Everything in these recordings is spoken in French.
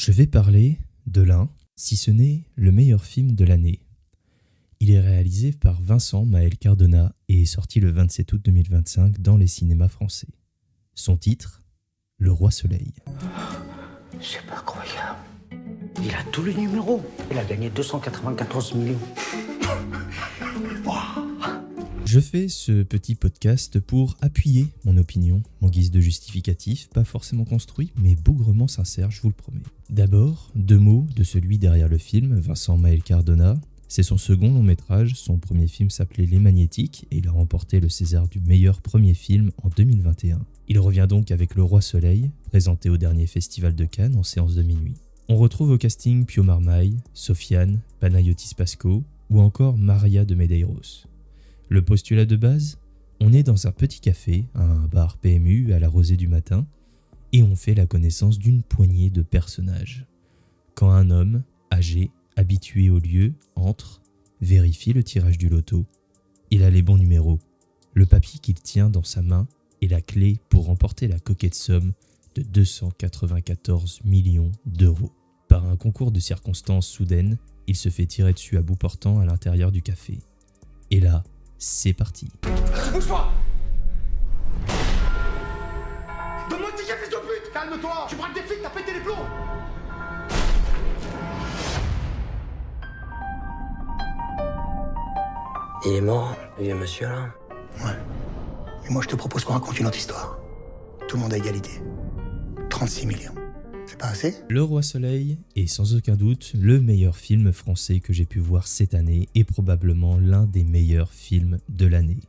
Je vais parler de l'un, si ce n'est le meilleur film de l'année. Il est réalisé par Vincent Maël Cardona et est sorti le 27 août 2025 dans les cinémas français. Son titre, Le Roi Soleil. C'est pas croyable. Il a tous les numéros. Il a gagné 294 millions. Je fais ce petit podcast pour appuyer mon opinion en guise de justificatif, pas forcément construit, mais bougrement sincère, je vous le promets. D'abord, 2 mots de celui derrière le film, Vincent Maël Cardona. C'est son second long métrage, son premier film s'appelait Les Magnétiques et il a remporté le César du meilleur premier film en 2021. Il revient donc avec Le Roi Soleil, présenté au dernier festival de Cannes en séance de minuit. On retrouve au casting Pio Marmaille, Sofiane, Panayotis Pasco ou encore Maria de Medeiros. Le postulat de base, on est dans un petit café, un bar PMU à la rosée du matin, et on fait la connaissance d'une poignée de personnages. Quand un homme, âgé, habitué au lieu, entre, vérifie le tirage du loto, il a les bons numéros, le papier qu'il tient dans sa main et la clé pour remporter la coquette somme de 294 millions d'euros. Par un concours de circonstances soudaines, il se fait tirer dessus à bout portant à l'intérieur du café. Et là, c'est parti. Bouge-toi! Donne-moi le ticket, fils de pute! Calme-toi! Tu braques des flics, t'as pété les plombs! Il est mort, le vieux monsieur là? Ouais. Mais moi, je te propose qu'on raconte une autre histoire. Tout le monde à égalité. 36 millions. C'est pas assez? Le Roi Soleil est sans aucun doute le meilleur film français que j'ai pu voir cette année et probablement l'un des meilleurs films de l'année.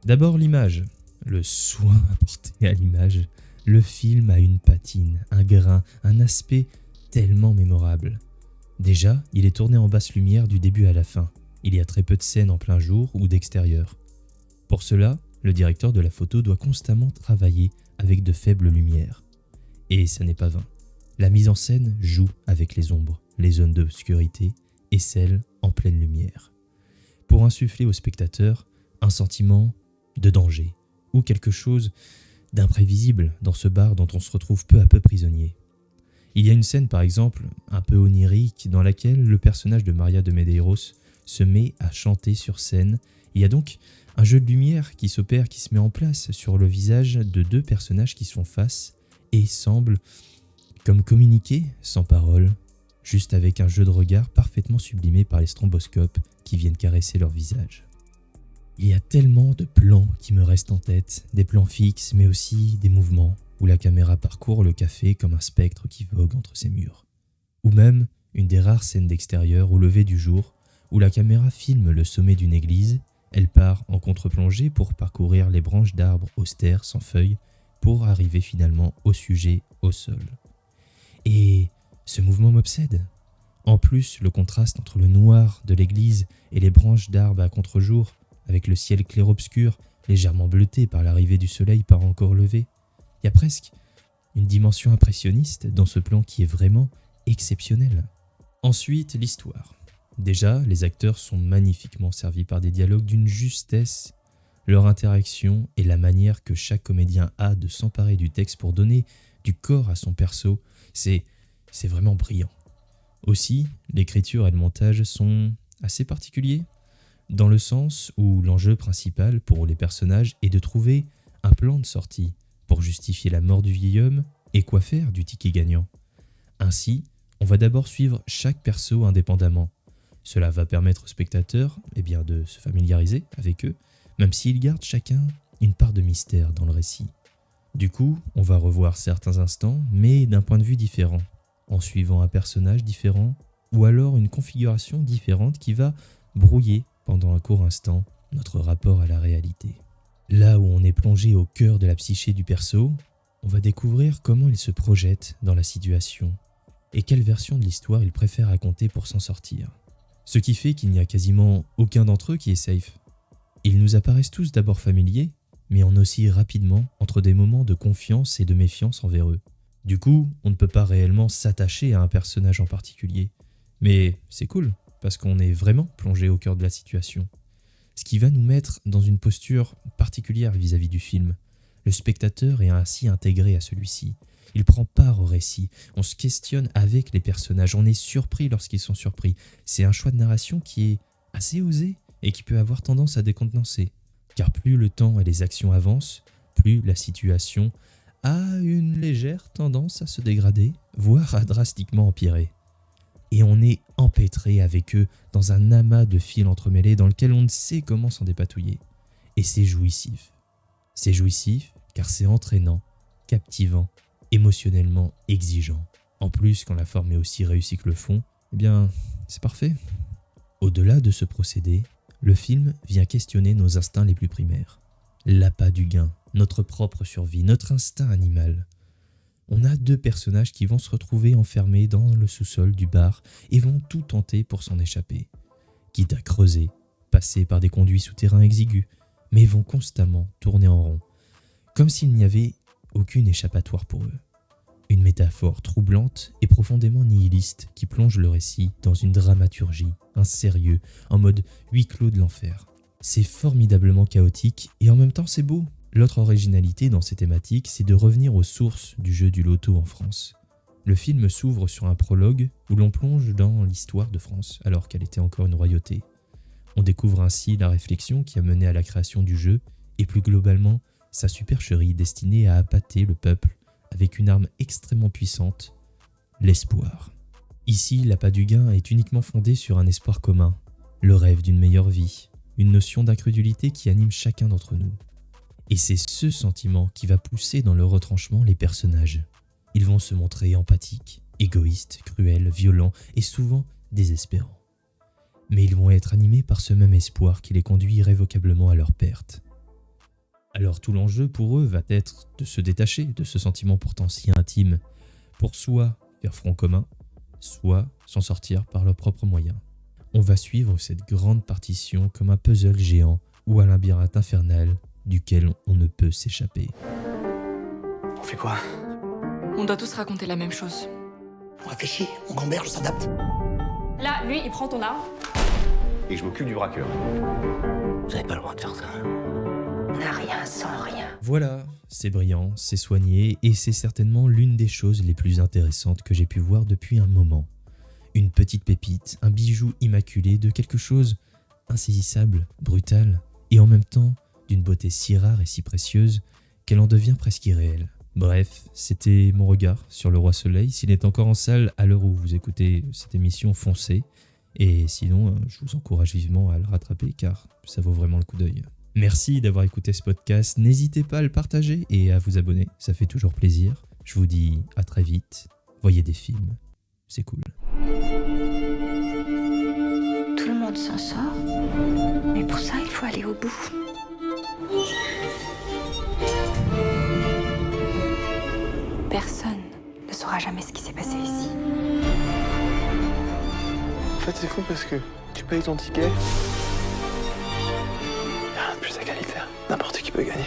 D'abord l'image, le soin apporté à l'image. Le film a une patine, un grain, un aspect tellement mémorable. Déjà, il est tourné en basse lumière du début à la fin. Il y a très peu de scènes en plein jour ou d'extérieur. Pour cela, le directeur de la photo doit constamment travailler avec de faibles lumières. Et ça n'est pas vain. La mise en scène joue avec les ombres, les zones d'obscurité et celles en pleine lumière, pour insuffler au spectateur un sentiment de danger ou quelque chose d'imprévisible dans ce bar dont on se retrouve peu à peu prisonnier. Il y a une scène par exemple un peu onirique dans laquelle le personnage de Maria de Medeiros se met à chanter sur scène. Il y a donc un jeu de lumière qui s'opère, qui se met en place sur le visage de 2 personnages qui sont face et semblent comme communiquer sans parole, juste avec un jeu de regard parfaitement sublimé par les stromboscopes qui viennent caresser leur visage. Il y a tellement de plans qui me restent en tête, des plans fixes mais aussi des mouvements où la caméra parcourt le café comme un spectre qui vogue entre ses murs. Ou même une des rares scènes d'extérieur au lever du jour où la caméra filme le sommet d'une église, elle part en contre-plongée pour parcourir les branches d'arbres austères sans feuilles pour arriver finalement au sujet, au sol. Et ce mouvement m'obsède. En plus, le contraste entre le noir de l'église et les branches d'arbres à contre-jour, avec le ciel clair-obscur, légèrement bleuté par l'arrivée du soleil pas encore levé. Il y a presque une dimension impressionniste dans ce plan qui est vraiment exceptionnel. Ensuite, l'histoire. Déjà, les acteurs sont magnifiquement servis par des dialogues d'une justesse. Leur interaction et la manière que chaque comédien a de s'emparer du texte pour donner du corps à son perso, c'est vraiment brillant. Aussi, l'écriture et le montage sont assez particuliers, dans le sens où l'enjeu principal pour les personnages est de trouver un plan de sortie pour justifier la mort du vieil homme et quoi faire du ticket gagnant. Ainsi, on va d'abord suivre chaque perso indépendamment. Cela va permettre aux spectateurs de se familiariser avec eux, même s'ils gardent chacun une part de mystère dans le récit. Du coup, on va revoir certains instants, mais d'un point de vue différent, en suivant un personnage différent ou alors une configuration différente qui va brouiller pendant un court instant notre rapport à la réalité. Là où on est plongé au cœur de la psyché du perso, on va découvrir comment il se projette dans la situation et quelle version de l'histoire il préfère raconter pour s'en sortir. Ce qui fait qu'il n'y a quasiment aucun d'entre eux qui est safe. Ils nous apparaissent tous d'abord familiers, mais on oscille rapidement entre des moments de confiance et de méfiance envers eux. Du coup, on ne peut pas réellement s'attacher à un personnage en particulier. Mais c'est cool, parce qu'on est vraiment plongé au cœur de la situation. Ce qui va nous mettre dans une posture particulière vis-à-vis du film. Le spectateur est ainsi intégré à celui-ci. Il prend part au récit, on se questionne avec les personnages, on est surpris lorsqu'ils sont surpris. C'est un choix de narration qui est assez osé et qui peut avoir tendance à décontenancer. Car plus le temps et les actions avancent, plus la situation a une légère tendance à se dégrader, voire à drastiquement empirer. Et on est empêtré avec eux dans un amas de fils entremêlés dans lequel on ne sait comment s'en dépatouiller. Et c'est jouissif. C'est jouissif car c'est entraînant, captivant, émotionnellement exigeant. En plus, quand la forme est aussi réussie que le fond, eh bien, c'est parfait. Au-delà de ce procédé, le film vient questionner nos instincts les plus primaires. L'appât du gain, notre propre survie, notre instinct animal. On a 2 personnages qui vont se retrouver enfermés dans le sous-sol du bar et vont tout tenter pour s'en échapper. Quitte à creuser, passer par des conduits souterrains exigus, mais vont constamment tourner en rond, comme s'il n'y avait aucune échappatoire pour eux. Une métaphore troublante et profondément nihiliste qui plonge le récit dans une dramaturgie, un sérieux, en mode huis clos de l'enfer. C'est formidablement chaotique et en même temps c'est beau. L'autre originalité dans ces thématiques, c'est de revenir aux sources du jeu du loto en France. Le film s'ouvre sur un prologue où l'on plonge dans l'histoire de France alors qu'elle était encore une royauté. On découvre ainsi la réflexion qui a mené à la création du jeu et plus globalement sa supercherie destinée à appâter le peuple avec une arme extrêmement puissante, l'espoir. Ici, l'appât du gain est uniquement fondé sur un espoir commun, le rêve d'une meilleure vie, une notion d'incrédulité qui anime chacun d'entre nous. Et c'est ce sentiment qui va pousser dans le retranchement les personnages. Ils vont se montrer empathiques, égoïstes, cruels, violents et souvent désespérants. Mais ils vont être animés par ce même espoir qui les conduit irrévocablement à leur perte. Alors tout l'enjeu pour eux va être de se détacher de ce sentiment pourtant si intime, pour soit faire front commun, soit s'en sortir par leurs propres moyens. On va suivre cette grande partition comme un puzzle géant ou un labyrinthe infernal duquel on ne peut s'échapper. On fait quoi? On doit tous raconter la même chose. On réfléchit, on gamberge, on s'adapte. Là, lui, il prend ton arme. Et je m'occupe du braqueur. Vous avez pas le droit de faire ça. On n'a rien sans rien. Voilà, c'est brillant, c'est soigné et c'est certainement l'une des choses les plus intéressantes que j'ai pu voir depuis un moment. Une petite pépite, un bijou immaculé de quelque chose insaisissable, brutal et en même temps d'une beauté si rare et si précieuse qu'elle en devient presque irréelle. Bref, c'était mon regard sur Le Roi Soleil. S'il est encore en salle à l'heure où vous écoutez cette émission, foncez. Et sinon, je vous encourage vivement à le rattraper car ça vaut vraiment le coup d'œil. Merci d'avoir écouté ce podcast. N'hésitez pas à le partager et à vous abonner. Ça fait toujours plaisir. Je vous dis à très vite. Voyez des films. C'est cool. Tout le monde s'en sort. Mais pour ça, il faut aller au bout. Personne ne saura jamais ce qui s'est passé ici. En fait, c'est fou parce que tu payes ton ticket. Y'a rien de plus égalitaire. N'importe qui peut gagner.